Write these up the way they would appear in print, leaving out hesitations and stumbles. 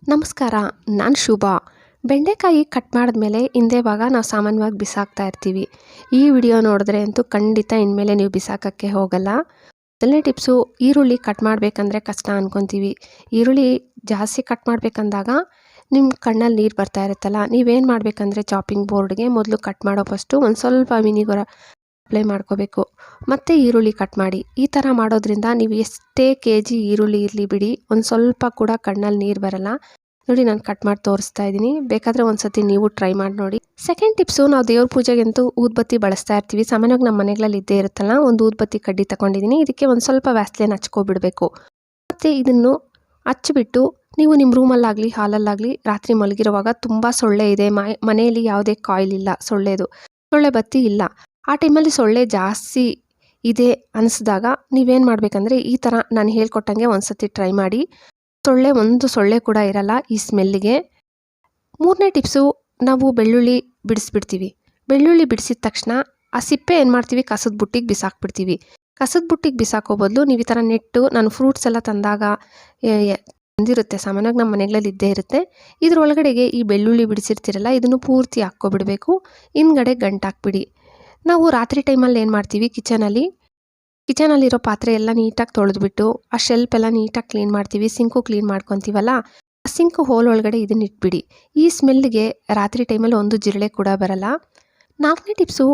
ನಮಸ್ಕಾರ, ನಾನು ಶುಭಾ. ಬೆಂಡೆಕಾಯಿ ಕಟ್ ಮಾಡಿದ್ಮೇಲೆ ಹಿಂದೆ ಭಾಗ ನಾವು ಸಾಮಾನ್ಯವಾಗಿ ಬಿಸಾಕ್ತಾ ಇರ್ತೀವಿ. ಈ ವಿಡಿಯೋ ನೋಡಿದ್ರೆ ಅಂತೂ ಖಂಡಿತ ಇನ್ಮೇಲೆ ನೀವು ಬಿಸಾಕಕ್ಕೆ ಹೋಗಲ್ಲ. ಮೊದಲನೇ ಟಿಪ್ಸು, ಈರುಳ್ಳಿ ಕಟ್ ಮಾಡಬೇಕಂದ್ರೆ ಕಷ್ಟ ಅನ್ಕೊತೀವಿ. ಈರುಳ್ಳಿ ಜಾಸ್ತಿ ಕಟ್ ಮಾಡಬೇಕಂದಾಗ ನಿಮ್ಮ ಕಣ್ಣಲ್ಲಿ ನೀರು ಬರ್ತಾ ಇರುತ್ತಲ್ಲ, ನೀವೇನು ಮಾಡಬೇಕಂದ್ರೆ ಚಾಪಿಂಗ್ ಬೋರ್ಡ್ಗೆ ಮೊದಲು ಕಟ್ ಮಾಡೋ ಫಸ್ಟು ಒಂದು ಸ್ವಲ್ಪ ವಿನಿಗರ್ ಅಪ್ಲೈ ಮಾಡ್ಕೋಬೇಕು. ಮತ್ತು ಈರುಳ್ಳಿ ಕಟ್ ಮಾಡಿ. ಈ ಥರ ಮಾಡೋದ್ರಿಂದ ನೀವು ಎಷ್ಟೇ kg ಈರುಳ್ಳಿ ಇರಲಿ ಬಿಡಿ, ಒಂದು ಸ್ವಲ್ಪ ಕೂಡ ಕಣ್ಣಲ್ಲಿ ನೀರು ಬರಲ್ಲ. ನೋಡಿ, ನಾನು ಕಟ್ ಮಾಡಿ ತೋರಿಸ್ತಾ ಇದ್ದೀನಿ. ಬೇಕಾದರೆ ಒಂದ್ಸತಿ ನೀವು ಟ್ರೈ ಮಾಡಿ ನೋಡಿ. ಸೆಕೆಂಡ್ ಟಿಪ್ಸು, ನಾವು ದೇವ್ರ ಪೂಜೆಗಂತೂ ಊದ್ಬತ್ತಿ ಬಳಸ್ತಾ ಇರ್ತೀವಿ. ಸಾಮಾನ್ಯವಾಗಿ ನಮ್ಮ ಮನೆಗಳಲ್ಲಿ ಇದ್ದೇ ಇರುತ್ತಲ್ಲ, ಒಂದು ಊದ್ಬತ್ತಿ ಕಡ್ಡಿ ತಗೊಂಡಿದ್ದೀನಿ. ಇದಕ್ಕೆ ಒಂದು ಸ್ವಲ್ಪ ವ್ಯಾಸ್ಲಿನ್ ಹಚ್ಕೊಬಿಡಬೇಕು. ಮತ್ತು ಇದನ್ನು ಹಚ್ಚಿಬಿಟ್ಟು ನೀವು ನಿಮ್ಮ ರೂಮಲ್ಲಾಗಲಿ ಹಾಲಲ್ಲಾಗಲಿ ರಾತ್ರಿ ಮಲಗಿರುವಾಗ ತುಂಬ ಸೊಳ್ಳೆ ಇದೆ, ಮನೆಯಲ್ಲಿ ಯಾವುದೇ ಕಾಯಿಲ್ ಇಲ್ಲ, ಸೊಳ್ಳೆ ಬತ್ತಿ ಇಲ್ಲ, ಆ ಟೈಮಲ್ಲಿ ಸೊಳ್ಳೆ ಜಾಸ್ತಿ ಇದೆ ಅನಿಸಿದಾಗ ನೀವೇನು ಮಾಡಬೇಕಂದ್ರೆ ಈ ಥರ ನಾನು ಹೇಳ್ಕೊಟ್ಟಂಗೆ ಒಂದು ಸತಿ ಟ್ರೈ ಮಾಡಿ. ಒಂದು ಸೊಳ್ಳೆ ಕೂಡ ಇರಲ್ಲ ಈ ಸ್ಮೆಲ್ಲಿಗೆ. ಮೂರನೇ ಟಿಪ್ಸು, ನಾವು ಬೆಳ್ಳುಳ್ಳಿ ಬಿಡಿಸ್ಬಿಡ್ತೀವಿ. ಬೆಳ್ಳುಳ್ಳಿ ಬಿಡಿಸಿದ ತಕ್ಷಣ ಆ ಸಿಪ್ಪೆ ಏನು ಮಾಡ್ತೀವಿ, ಕಸದ ಬುಟ್ಟಿಗೆ ಬಿಸಾಕ್ಬಿಡ್ತೀವಿ. ಕಸದ ಬುಟ್ಟಿಗೆ ಬಿಸಾಕೋ ಬದಲು ನೀವು ಈ ಥರ ನೆಟ್ಟು, ನಾನು ಫ್ರೂಟ್ಸ್ ಎಲ್ಲ ತಂದಾಗ ಬಂದಿರುತ್ತೆ, ಸಾಮಾನ್ಯವಾಗಿ ನಮ್ಮ ಮನೆಗಳಲ್ಲಿ ಇದ್ದೇ ಇರುತ್ತೆ. ಇದ್ರೊಳಗಡೆಗೆ ಈ ಬೆಳ್ಳುಳ್ಳಿ ಬಿಡಿಸಿರ್ತೀರಲ್ಲ, ಇದನ್ನು ಪೂರ್ತಿ ಹಾಕ್ಕೊಬಿಡಬೇಕು. ಹಿಂದ್ಗಡೆ ಗಂಟಾಕ್ಬಿಡಿ. ನಾವು ರಾತ್ರಿ ಟೈಮಲ್ಲಿ ಏನು ಮಾಡ್ತೀವಿ, ಕಿಚನಲ್ಲಿರೋ ಪಾತ್ರೆ ಎಲ್ಲ ನೀಟಾಗಿ ತೊಳೆದ್ಬಿಟ್ಟು ಆ ಶೆಲ್ಫ್ ಎಲ್ಲ ನೀಟಾಗಿ ಕ್ಲೀನ್ ಮಾಡ್ತೀವಿ. ಸಿಂಕು ಕ್ಲೀನ್ ಮಾಡ್ಕೊತೀವಲ್ಲ, ಆ ಸಿಂಕು ಹೋಲ್ ಒಳಗಡೆ ಇದನ್ನ ಇಟ್ಬಿಡಿ. ಈ ಸ್ಮೆಲ್ಗೆ ರಾತ್ರಿ ಟೈಮಲ್ಲಿ ಒಂದು ಜಿರಳೆ ಕೂಡ ಬರಲ್ಲ. ನಾಲ್ಕನೇ ಟಿಪ್ಸು,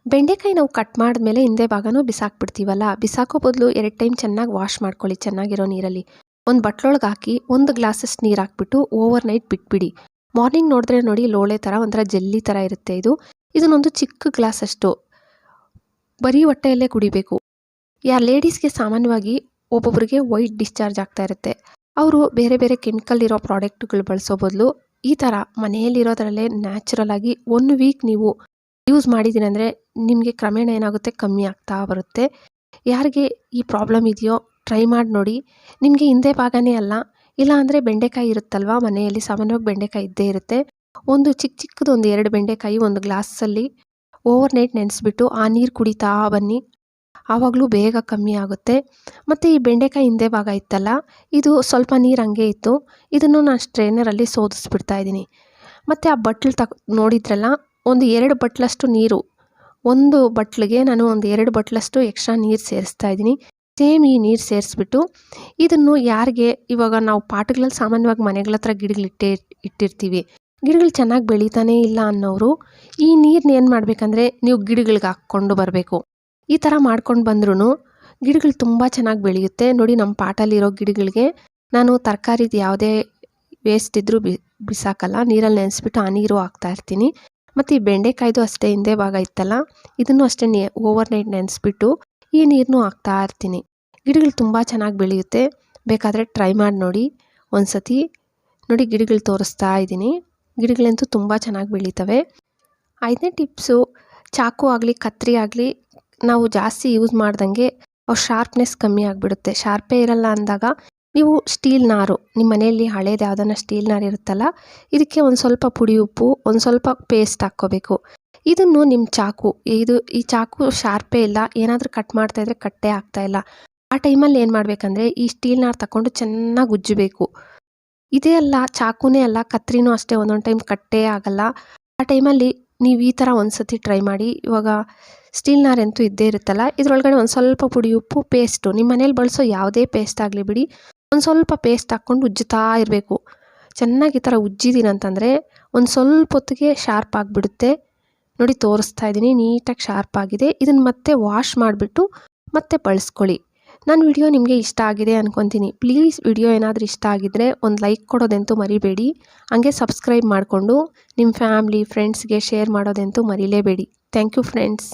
ಬೆಂಡೆಕಾಯಿ ನಾವು ಕಟ್ ಮಾಡಿದ್ಮೇಲೆ ಹಿಂದೆ ಭಾಗನೂ ಬಿಸಾಕ್ಬಿಡ್ತೀವಲ್ಲ, ಬಿಸಾಕೋ ಬದಲು 2 ಟೈಮ್ ಚೆನ್ನಾಗಿ ವಾಶ್ ಮಾಡ್ಕೊಳ್ಳಿ ಚೆನ್ನಾಗಿರೋ ನೀರಲ್ಲಿ. ಒಂದು ಬಟ್ಲೊಳಗೆ ಹಾಕಿ 1 ಗ್ಲಾಸಸ್ ನೀರು ಹಾಕ್ಬಿಟ್ಟು ಓವರ್ ನೈಟ್ ಬಿಟ್ಬಿಡಿ. ಮಾರ್ನಿಂಗ್ ನೋಡಿದ್ರೆ ನೋಡಿ, ಲೋಳೆ ಥರ ಒಂಥರ ಜೆಲ್ಲಿ ಥರ ಇರುತ್ತೆ ಇದನ್ನೊಂದು ಚಿಕ್ಕ ಗ್ಲಾಸಷ್ಟು ಬರೀ ಹೊಟ್ಟೆಯಲ್ಲೇ ಕುಡಿಬೇಕು. ಲೇಡೀಸ್ಗೆ ಸಾಮಾನ್ಯವಾಗಿ ಒಬ್ಬೊಬ್ಬರಿಗೆ ವೈಟ್ ಡಿಸ್ಚಾರ್ಜ್ ಆಗ್ತಾ ಇರುತ್ತೆ. ಅವರು ಬೇರೆ ಬೇರೆ ಕೆಮಿಕಲ್ ಇರೋ ಪ್ರಾಡಕ್ಟ್ಗಳು ಬಳಸೋ ಬದಲು ಈ ಥರ ಮನೆಯಲ್ಲಿರೋದ್ರಲ್ಲೇ ನ್ಯಾಚುರಲ್ ಆಗಿ 1 ವೀಕ್ ನೀವು ಯೂಸ್ ಮಾಡಿದ್ದೀನಿ ಅಂದರೆ ನಿಮಗೆ ಕ್ರಮೇಣ ಏನಾಗುತ್ತೆ, ಕಮ್ಮಿ ಆಗ್ತಾ ಬರುತ್ತೆ. ಯಾರಿಗೆ ಈ ಪ್ರಾಬ್ಲಮ್ ಇದೆಯೋ ಟ್ರೈ ಮಾಡಿ ನೋಡಿ. ನಿಮಗೆ ಹಿಂದೆ ಭಾಗನೇ ಅಲ್ಲ, ಇಲ್ಲ ಅಂದರೆ ಬೆಂಡೆಕಾಯಿ ಇರುತ್ತಲ್ವ ಮನೆಯಲ್ಲಿ, ಸಾಮಾನ್ಯವಾಗಿ ಬೆಂಡೆಕಾಯಿ ಇದ್ದೇ ಇರುತ್ತೆ. ಒಂದು ಚಿಕ್ಕದು 2 ಬೆಂಡೆಕಾಯಿ ಒಂದು ಗ್ಲಾಸಲ್ಲಿ ಓವರ್ ನೈಟ್ ನೆನೆಸ್ಬಿಟ್ಟು ಆ ನೀರು ಕುಡಿತಾ ಬನ್ನಿ, ಆವಾಗಲೂ ಬೇಗ ಕಮ್ಮಿ ಆಗುತ್ತೆ. ಮತ್ತು ಈ ಬೆಂಡೆಕಾಯಿ ಹಿಂದೆ ಭಾಗ ಇತ್ತಲ್ಲ, ಇದು ಸ್ವಲ್ಪ ನೀರು ಹಂಗೆ ಇತ್ತು, ಇದನ್ನು ನಾನು ಸ್ಟ್ರೈನರಲ್ಲಿ ಸೋದಿಸ್ಬಿಡ್ತಾ ಇದ್ದೀನಿ. ಮತ್ತು ಆ ಬಟ್ಲು ನೋಡಿದ್ರಲ್ಲ, ಒಂದು 2 ಬಟ್ಲಷ್ಟು ನೀರು, ಒಂದು ಬಟ್ಲಿಗೆ ನಾನು ಒಂದು 2 ಬಟ್ಲಷ್ಟು ಎಕ್ಸ್ಟ್ರಾ ನೀರು ಸೇರಿಸ್ತಾ ಇದ್ದೀನಿ. ಸೇಮ್ ಈ ನೀರು ಸೇರಿಸ್ಬಿಟ್ಟು ಇದನ್ನು ಯಾರಿಗೆ, ಇವಾಗ ನಾವು ಪಾಟ್ಗಳಲ್ಲಿ ಸಾಮಾನ್ಯವಾಗಿ ಮನೆಗಳ ಹತ್ರ ಇಟ್ಟಿರ್ತೀವಿ, ಗಿಡಗಳು ಚೆನ್ನಾಗಿ ಬೆಳೀತಾನೇ ಇಲ್ಲ ಅನ್ನೋರು ಈ ನೀರನ್ನ ಏನು ಮಾಡಬೇಕಂದ್ರೆ ನೀವು ಗಿಡಗಳಿಗೆ ಹಾಕ್ಕೊಂಡು ಬರಬೇಕು. ಈ ಥರ ಮಾಡ್ಕೊಂಡು ಬಂದ್ರೂ ಗಿಡಗಳು ತುಂಬ ಚೆನ್ನಾಗಿ ಬೆಳೆಯುತ್ತೆ. ನೋಡಿ, ನಮ್ಮ ಪಾಟಲ್ಲಿರೋ ಗಿಡಗಳಿಗೆ ನಾನು ತರಕಾರಿದು ಯಾವುದೇ ವೇಸ್ಟ್ ಇದ್ದರೂ ಬಿಸಾಕಲ್ಲ, ನೀರಲ್ಲಿ ನೆನೆಸ್ಬಿಟ್ಟು ಆ ನೀರು ಹಾಕ್ತಾ ಇರ್ತೀನಿ. ಮತ್ತು ಈ ಬೆಂಡೆಕಾಯ್ದು ಅಷ್ಟೇ, ಹಿಂದೆ ಭಾಗ ಇತ್ತಲ್ಲ, ಇದನ್ನು ಅಷ್ಟೇ ಓವರ್ ನೈಟ್ ನೆನೆಸ್ಬಿಟ್ಟು ಈ ನೀರನ್ನು ಹಾಕ್ತಾ ಇರ್ತೀನಿ. ಗಿಡಗಳು ತುಂಬ ಚೆನ್ನಾಗಿ ಬೆಳೆಯುತ್ತೆ. ಬೇಕಾದರೆ ಟ್ರೈ ಮಾಡಿ ನೋಡಿ ಒಂದು ಸತಿ. ನೋಡಿ, ಗಿಡಗಳು ತೋರಿಸ್ತಾ ಇದ್ದೀನಿ, ಗಿಡಗಳಂತೂ ತುಂಬ ಚೆನ್ನಾಗಿ ಬೆಳೀತವೆ. 5ನೇ ಟಿಪ್ಸು, ಚಾಕು ಆಗಲಿ ಕತ್ರಿ ಆಗಲಿ ನಾವು ಜಾಸ್ತಿ ಯೂಸ್ ಮಾಡ್ದಂಗೆ ಅವ್ರ ಶಾರ್ಪ್ನೆಸ್ ಕಮ್ಮಿ ಆಗಿಬಿಡುತ್ತೆ. ಶಾರ್ಪೇ ಇರಲ್ಲ ಅಂದಾಗ ನೀವು ಸ್ಟೀಲ್ ನಾರು, ನಿಮ್ಮ ಮನೆಯಲ್ಲಿ ಹಳೇದು ಯಾವುದನ್ನ ಸ್ಟೀಲ್ ನಾರು ಇರುತ್ತಲ್ಲ, ಇದಕ್ಕೆ ಒಂದು ಸ್ವಲ್ಪ ಪುಡಿ ಉಪ್ಪು, ಒಂದು ಸ್ವಲ್ಪ ಪೇಸ್ಟ್ ಹಾಕ್ಕೋಬೇಕು. ಇದನ್ನು ನಿಮ್ಮ ಚಾಕು, ಈ ಚಾಕು ಶಾರ್ಪೇ ಇಲ್ಲ, ಏನಾದರೂ ಕಟ್ ಮಾಡ್ತಾಯಿದ್ರೆ ಕಟ್ಟೇ ಆಗ್ತಾಯಿಲ್ಲ, ಆ ಟೈಮಲ್ಲಿ ಏನು ಮಾಡಬೇಕಂದ್ರೆ ಈ ಸ್ಟೀಲ್ ನಾರು ತಗೊಂಡು ಚೆನ್ನಾಗಿ ಉಜ್ಜಬೇಕು. ಇದೇ ಅಲ್ಲ, ಚಾಕುನೇ ಅಲ್ಲ, ಕತ್ರಿನೂ ಅಷ್ಟೇ, ಒಂದೊಂದು ಟೈಮ್ ಕಟ್ಟೇ ಆಗಲ್ಲ. ಆ ಟೈಮಲ್ಲಿ ನೀವು ಈ ಥರ ಒಂದು ಸತಿ ಟ್ರೈ ಮಾಡಿ. ಇವಾಗ ಸ್ಟೀಲ್ ನಾರಂತೂ ಇದ್ದೇ ಇರುತ್ತಲ್ಲ, ಇದರೊಳಗಡೆ ಒಂದು ಸ್ವಲ್ಪ ಪುಡಿ ಉಪ್ಪು, ಪೇಸ್ಟು, ನಿಮ್ಮ ಮನೇಲಿ ಬಳಸೋ ಯಾವುದೇ ಪೇಸ್ಟ್ ಆಗಲಿ ಬಿಡಿ, ಒಂದು ಸ್ವಲ್ಪ ಪೇಸ್ಟ್ ಹಾಕ್ಕೊಂಡು ಉಜ್ಜುತ್ತಾ ಇರಬೇಕು. ಚೆನ್ನಾಗಿ ಈ ಥರ ಉಜ್ಜಿದ್ದೀನಿ ಅಂತಂದರೆ ಒಂದು ಸ್ವಲ್ಪ ಹೊತ್ತಿಗೆ ಶಾರ್ಪ್ ಆಗಿಬಿಡುತ್ತೆ. ನೋಡಿ, ತೋರಿಸ್ತಾ ಇದ್ದೀನಿ, ನೀಟಾಗಿ ಶಾರ್ಪ್ ಆಗಿದೆ. ಇದನ್ನು ಮತ್ತೆ ವಾಶ್ ಮಾಡಿಬಿಟ್ಟು ಮತ್ತೆ ಬಳಸ್ಕೊಳ್ಳಿ. ನನ್ನ ವಿಡಿಯೋ ನಿಮಗೆ ಇಷ್ಟ ಆಗಿದೆ ಅಂದ್ಕೊತೀನಿ. ಪ್ಲೀಸ್ ವಿಡಿಯೋ ಏನಾದರೂ ಇಷ್ಟ ಆಗಿದ್ದರೆ ಒಂದು ಲೈಕ್ ಕೊಡೋದಂತೂ ಮರಿಬೇಡಿ. ಹಾಗೆ ಸಬ್ಸ್ಕ್ರೈಬ್ ಮಾಡಿಕೊಂಡು ನಿಮ್ಮ ಫ್ಯಾಮ್ಲಿ ಫ್ರೆಂಡ್ಸ್ಗೆ ಶೇರ್ ಮಾಡೋದಂತೂ ಮರಿಲೇಬೇಡಿ. Thank you friends.